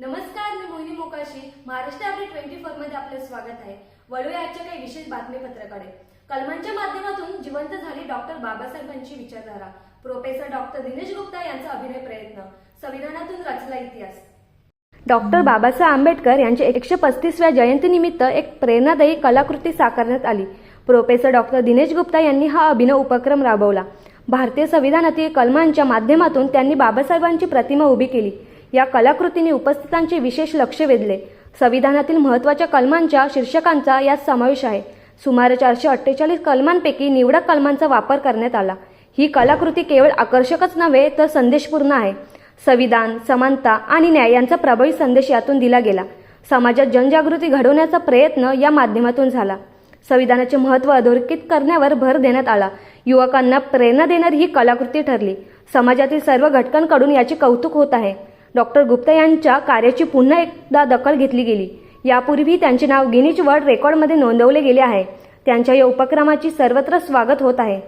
नमस्कार, मी मोहिनी मोकाशी. महाराष्ट्र अपडेट 24 मध्ये आपले स्वागत आहे. वळूया आजच्या काही विशेष बातमीपत्राकडे. कलमांच्या माध्यमातून जिवंत झाली डॉक्टर बाबासाहेबांची विचारधारा. प्रोफेसर डॉक्टर दिनेश गुप्ता यांचा अभिनय प्रयत्न. संविधानातून रचला इतिहास. डॉक्टर बाबासाहेब आंबेडकर यांच्या 135व्या जयंतीनिमित्त एक प्रेरणादायी कलाकृती साकारण्यात आली. प्रोफेसर डॉक्टर दिनेश गुप्ता यांनी हा अभिनव उपक्रम राबवला. भारतीय संविधानातील कलमांच्या माध्यमातून त्यांनी बाबासाहेबांची प्रतिमा उभी केली. या कलाकृतीने उपस्थितांचे विशेष लक्ष वेधले. संविधानातील महत्त्वाच्या कलमांच्या शीर्षकांचा यात समावेश आहे. सुमारे 448 कलमांपैकी निवडक कलमांचा वापर करण्यात आला. ही कलाकृती केवळ आकर्षकच नव्हे तर संदेशपूर्ण आहे. संविधान, समानता आणि न्याय यांचा प्रभावी संदेश यातून दिला गेला. समाजात जनजागृती घडवण्याचा प्रयत्न या माध्यमातून झाला. संविधानाचे महत्त्व अधोरेखित करण्यावर भर देण्यात आला. युवकांना प्रेरणा देणारी ही कलाकृती ठरली. समाजातील सर्व घटकांकडून याचे कौतुक होत आहे. डॉक्टर गुप्ता यांच्या कार्याची पुन्हा एकदा दखल घेतली गेली. यापूर्वी त्यांचे नाव गिनीज वर्ल्ड रेकॉर्डमध्ये नोंदवले गेले आहे. त्यांच्या या उपक्रमाची सर्वत्र स्वागत होत आहे.